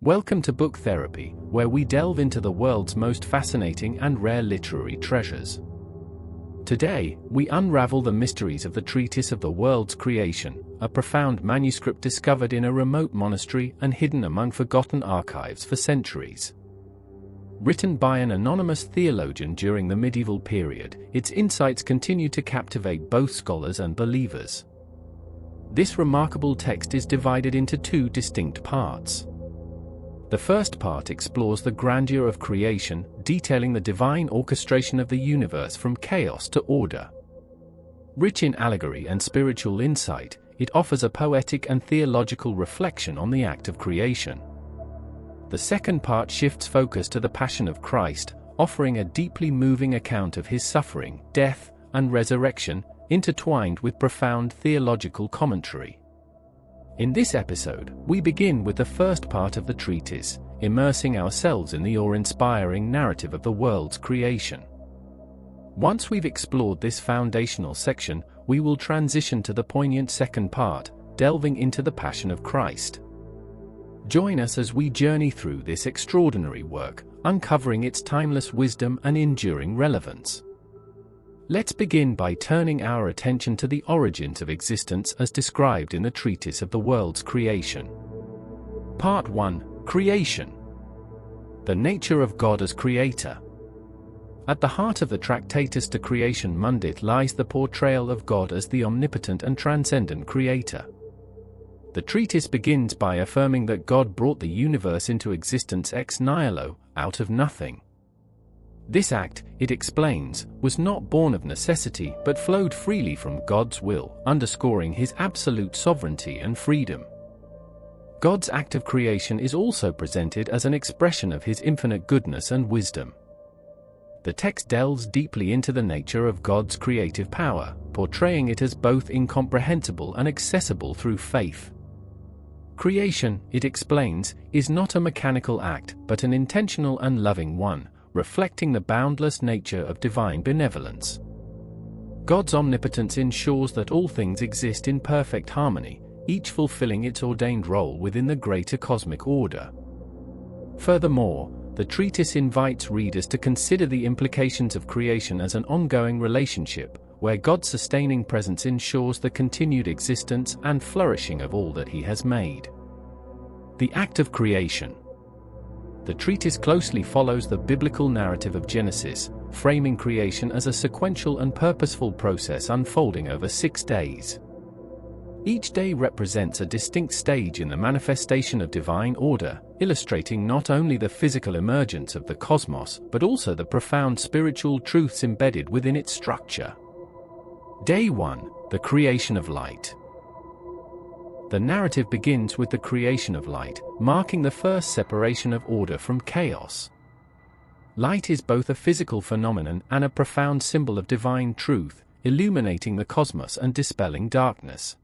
Welcome to Book Therapy, where we delve into the world's most fascinating and rare literary treasures. Today, we unravel the mysteries of the Treatise of the World's Creation, a profound manuscript discovered in a remote monastery and hidden among forgotten archives for centuries. Written by an anonymous theologian during the medieval period, its insights continue to captivate both scholars and believers. This remarkable text is divided into two distinct parts. The first part explores the grandeur of creation, detailing the divine orchestration of the universe from chaos to order. Rich in allegory and spiritual insight, it offers a poetic and theological reflection on the act of creation. The second part shifts focus to the Passion of Christ, offering a deeply moving account of his suffering, death, and resurrection, intertwined with profound theological commentary. In this episode, we begin with the first part of the treatise, immersing ourselves in the awe-inspiring narrative of the world's creation. Once we've explored this foundational section, we will transition to the poignant second part, delving into the Passion of Christ. Join us as we journey through this extraordinary work, uncovering its timeless wisdom and enduring relevance. Let's begin by turning our attention to the origins of existence as described in the Treatise of the World's Creation. Part 1: Creation. The nature of God as Creator. At the heart of the Tractatus de Creation Mundit lies the portrayal of God as the omnipotent and transcendent Creator. The treatise begins by affirming that God brought the universe into existence ex nihilo, out of nothing. This act, it explains, was not born of necessity but flowed freely from God's will, underscoring his absolute sovereignty and freedom. God's act of creation is also presented as an expression of his infinite goodness and wisdom. The text delves deeply into the nature of God's creative power, portraying it as both incomprehensible and accessible through faith. Creation, it explains, is not a mechanical act but an intentional and loving one, reflecting the boundless nature of divine benevolence. God's omnipotence ensures that all things exist in perfect harmony, each fulfilling its ordained role within the greater cosmic order. Furthermore, the treatise invites readers to consider the implications of creation as an ongoing relationship, where God's sustaining presence ensures the continued existence and flourishing of all that he has made. The act of creation. The treatise closely follows the biblical narrative of Genesis, framing creation as a sequential and purposeful process unfolding over 6 days. Each day represents a distinct stage in the manifestation of divine order, illustrating not only the physical emergence of the cosmos but also the profound spiritual truths embedded within its structure. Day 1: The creation of light. The narrative begins with the creation of light, marking the first separation of order from chaos. Light is both a physical phenomenon and a profound symbol of divine truth, illuminating the cosmos and dispelling darkness.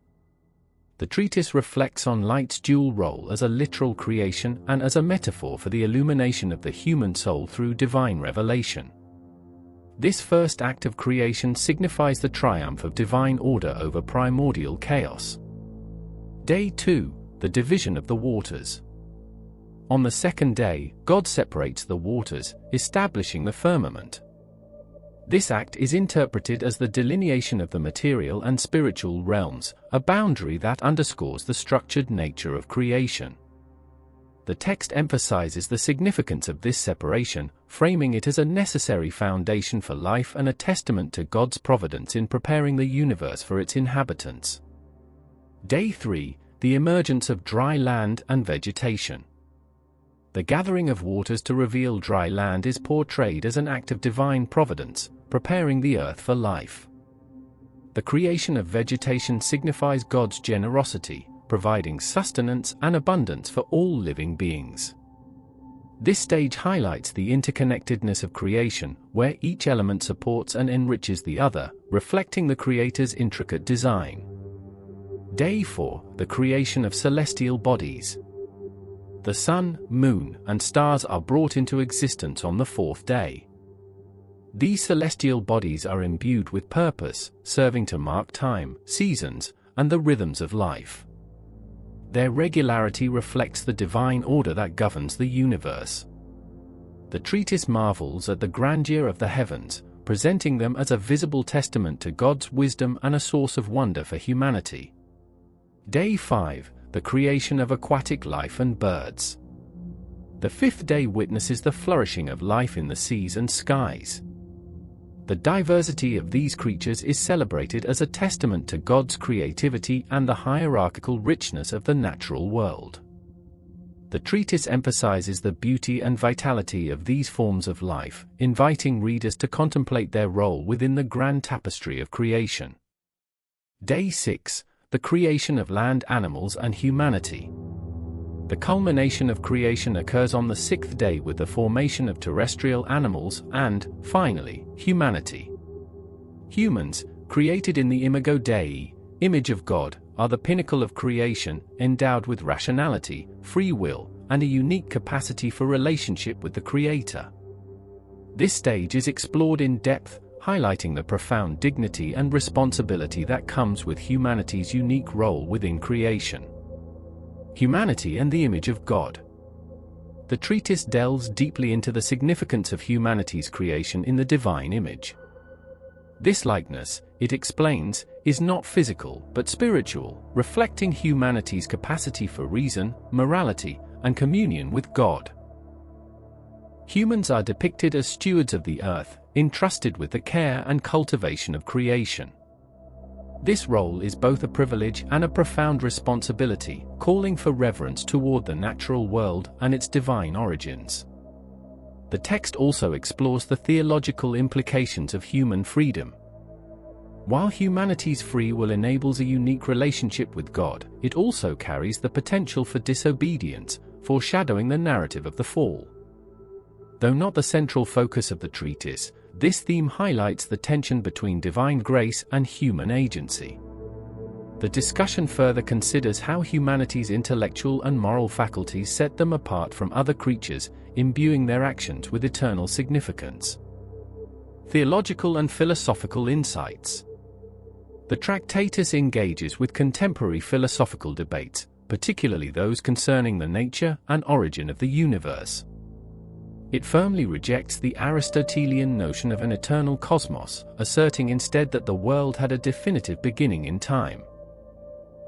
The treatise reflects on light's dual role as a literal creation and as a metaphor for the illumination of the human soul through divine revelation. This first act of creation signifies the triumph of divine order over primordial chaos. Day 2: The division of the waters. On the second day, God separates the waters, establishing the firmament. This act is interpreted as the delineation of the material and spiritual realms, a boundary that underscores the structured nature of creation. The text emphasizes the significance of this separation, framing it as a necessary foundation for life and a testament to God's providence in preparing the universe for its inhabitants. Day 3: The emergence of dry land and vegetation. The gathering of waters to reveal dry land is portrayed as an act of divine providence, preparing the earth for life. The creation of vegetation signifies God's generosity, providing sustenance and abundance for all living beings. This stage highlights the interconnectedness of creation, where each element supports and enriches the other, reflecting the Creator's intricate design. Day 4: The creation of celestial bodies. The sun, moon, and stars are brought into existence on the fourth day. These celestial bodies are imbued with purpose, serving to mark time, seasons, and the rhythms of life. Their regularity reflects the divine order that governs the universe. The treatise marvels at the grandeur of the heavens, presenting them as a visible testament to God's wisdom and a source of wonder for humanity. Day 5. The creation of aquatic life and birds. The fifth day witnesses the flourishing of life in the seas and skies. The diversity of these creatures is celebrated as a testament to God's creativity and the hierarchical richness of the natural world. The treatise emphasizes the beauty and vitality of these forms of life, inviting readers to contemplate their role within the grand tapestry of creation. Day 6. The creation of land animals and humanity. The culmination of creation occurs on the sixth day with the formation of terrestrial animals and, finally, humanity. Humans, created in the imago Dei, image of God, are the pinnacle of creation, endowed with rationality, free will, and a unique capacity for relationship with the Creator. This stage is explored in depth, highlighting the profound dignity and responsibility that comes with humanity's unique role within creation. Humanity and the image of God. The treatise delves deeply into the significance of humanity's creation in the divine image. This likeness, it explains, is not physical but spiritual, reflecting humanity's capacity for reason, morality, and communion with God. Humans are depicted as stewards of the earth, entrusted with the care and cultivation of creation. This role is both a privilege and a profound responsibility, calling for reverence toward the natural world and its divine origins. The text also explores the theological implications of human freedom. While humanity's free will enables a unique relationship with God, it also carries the potential for disobedience, foreshadowing the narrative of the fall. Though not the central focus of the treatise, this theme highlights the tension between divine grace and human agency. The discussion further considers how humanity's intellectual and moral faculties set them apart from other creatures, imbuing their actions with eternal significance. Theological and philosophical insights. The Tractatus engages with contemporary philosophical debates, particularly those concerning the nature and origin of the universe. It firmly rejects the Aristotelian notion of an eternal cosmos, asserting instead that the world had a definitive beginning in time.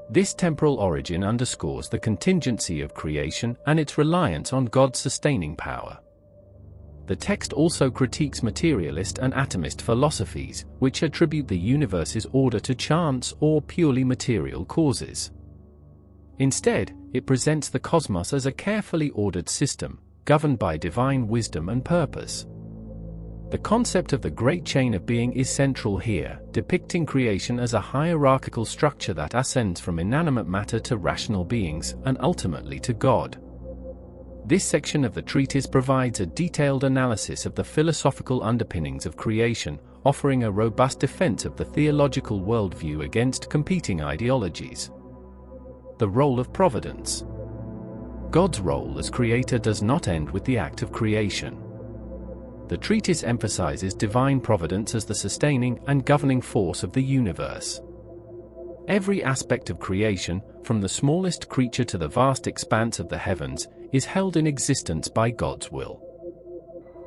This temporal origin underscores the contingency of creation and its reliance on God's sustaining power. The text also critiques materialist and atomist philosophies, which attribute the universe's order to chance or purely material causes. Instead, it presents the cosmos as a carefully ordered system, governed by divine wisdom and purpose. The concept of the great chain of being is central here, depicting creation as a hierarchical structure that ascends from inanimate matter to rational beings and ultimately to God. This section of the treatise provides a detailed analysis of the philosophical underpinnings of creation, offering a robust defense of the theological worldview against competing ideologies. The role of providence. God's role as creator does not end with the act of creation. The treatise emphasizes divine providence as the sustaining and governing force of the universe. Every aspect of creation, from the smallest creature to the vast expanse of the heavens, is held in existence by God's will.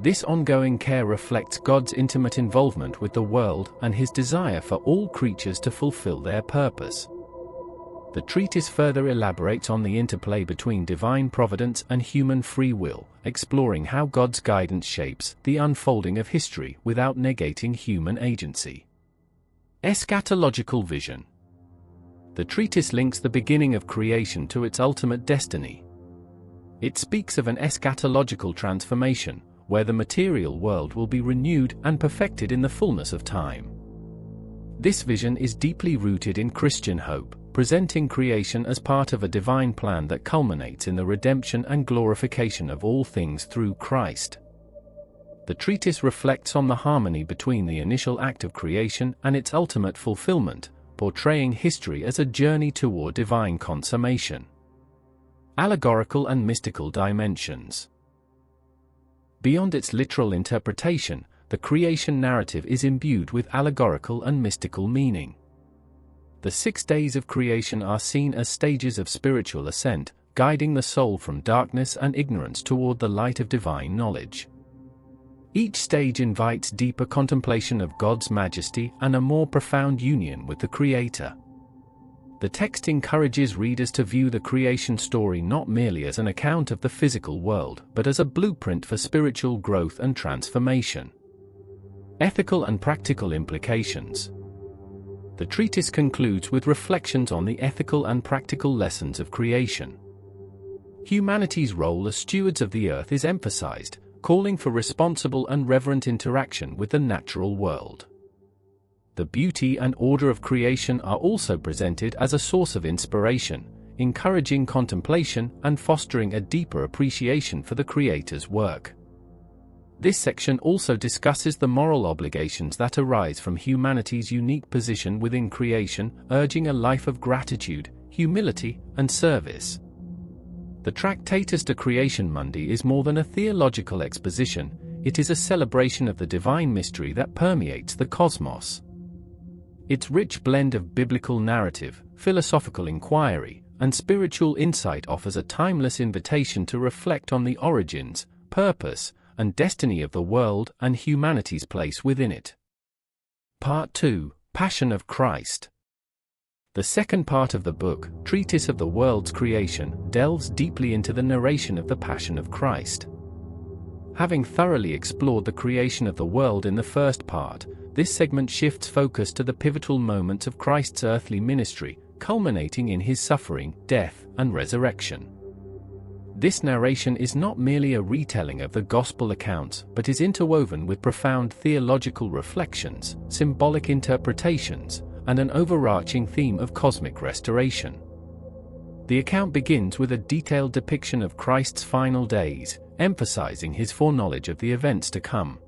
This ongoing care reflects God's intimate involvement with the world and his desire for all creatures to fulfill their purpose. The treatise further elaborates on the interplay between divine providence and human free will, exploring how God's guidance shapes the unfolding of history without negating human agency. Eschatological vision. The treatise links the beginning of creation to its ultimate destiny. It speaks of an eschatological transformation, where the material world will be renewed and perfected in the fullness of time. This vision is deeply rooted in Christian hope, presenting creation as part of a divine plan that culminates in the redemption and glorification of all things through Christ. The treatise reflects on the harmony between the initial act of creation and its ultimate fulfillment, portraying history as a journey toward divine consummation. Allegorical and mystical dimensions. Beyond its literal interpretation, the creation narrative is imbued with allegorical and mystical meaning. The 6 days of creation are seen as stages of spiritual ascent, guiding the soul from darkness and ignorance toward the light of divine knowledge. Each stage invites deeper contemplation of God's majesty and a more profound union with the Creator. The text encourages readers to view the creation story not merely as an account of the physical world, but as a blueprint for spiritual growth and transformation. Ethical and practical implications. The treatise concludes with reflections on the ethical and practical lessons of creation. Humanity's role as stewards of the earth is emphasized, calling for responsible and reverent interaction with the natural world. The beauty and order of creation are also presented as a source of inspiration, encouraging contemplation and fostering a deeper appreciation for the Creator's work. This section also discusses the moral obligations that arise from humanity's unique position within creation, urging a life of gratitude, humility, and service. The Tractatus de Creation Mundi is more than a theological exposition, it is a celebration of the divine mystery that permeates the cosmos. Its rich blend of biblical narrative, philosophical inquiry, and spiritual insight offers a timeless invitation to reflect on the origins, purpose, and destiny of the world and humanity's place within it. Part 2, Passion of Christ. The second part of the book, Treatise of the World's Creation, delves deeply into the narration of the Passion of Christ. Having thoroughly explored the creation of the world in the first part, this segment shifts focus to the pivotal moments of Christ's earthly ministry, culminating in his suffering, death, and resurrection. This narration is not merely a retelling of the gospel accounts, but is interwoven with profound theological reflections, symbolic interpretations, and an overarching theme of cosmic restoration. The account begins with a detailed depiction of Christ's final days, emphasizing his foreknowledge of the events to come.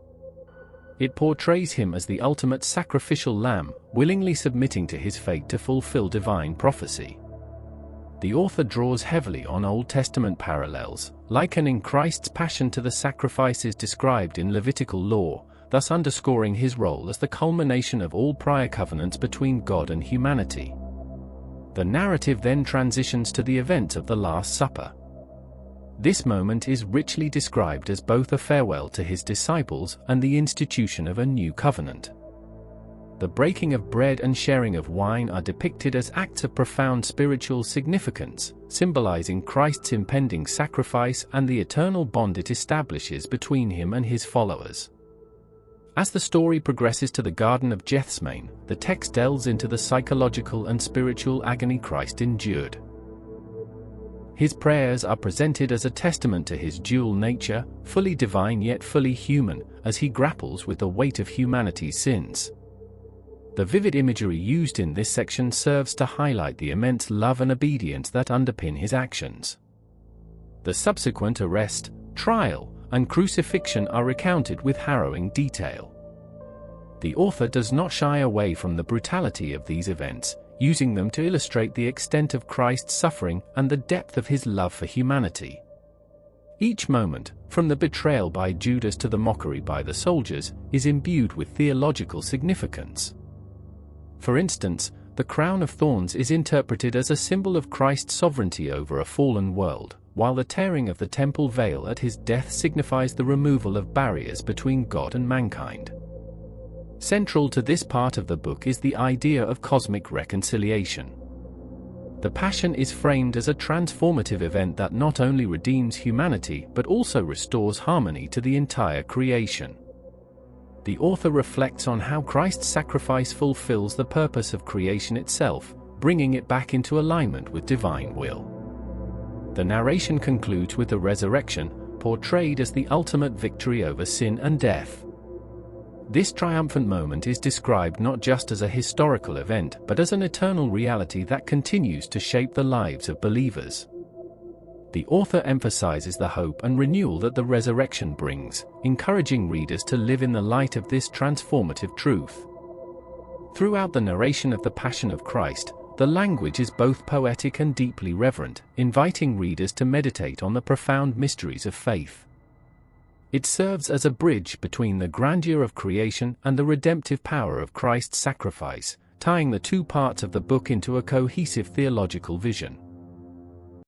It portrays him as the ultimate sacrificial lamb, willingly submitting to his fate to fulfill divine prophecy. The author draws heavily on Old Testament parallels, likening Christ's passion to the sacrifices described in Levitical law, thus underscoring his role as the culmination of all prior covenants between God and humanity. The narrative then transitions to the events of the Last Supper. This moment is richly described as both a farewell to his disciples and the institution of a new covenant. The breaking of bread and sharing of wine are depicted as acts of profound spiritual significance, symbolizing Christ's impending sacrifice and the eternal bond it establishes between him and his followers. As the story progresses to the Garden of Gethsemane, the text delves into the psychological and spiritual agony Christ endured. His prayers are presented as a testament to his dual nature, fully divine yet fully human, as he grapples with the weight of humanity's sins. The vivid imagery used in this section serves to highlight the immense love and obedience that underpin his actions. The subsequent arrest, trial, and crucifixion are recounted with harrowing detail. The author does not shy away from the brutality of these events, using them to illustrate the extent of Christ's suffering and the depth of his love for humanity. Each moment, from the betrayal by Judas to the mockery by the soldiers, is imbued with theological significance. For instance, the crown of thorns is interpreted as a symbol of Christ's sovereignty over a fallen world, while the tearing of the temple veil at his death signifies the removal of barriers between God and mankind. Central to this part of the book is the idea of cosmic reconciliation. The Passion is framed as a transformative event that not only redeems humanity but also restores harmony to the entire creation. The author reflects on how Christ's sacrifice fulfills the purpose of creation itself, bringing it back into alignment with divine will. The narration concludes with the resurrection, portrayed as the ultimate victory over sin and death. This triumphant moment is described not just as a historical event but as an eternal reality that continues to shape the lives of believers. The author emphasizes the hope and renewal that the resurrection brings, encouraging readers to live in the light of this transformative truth. Throughout the narration of the Passion of Christ, the language is both poetic and deeply reverent, inviting readers to meditate on the profound mysteries of faith. It serves as a bridge between the grandeur of creation and the redemptive power of Christ's sacrifice, tying the two parts of the book into a cohesive theological vision.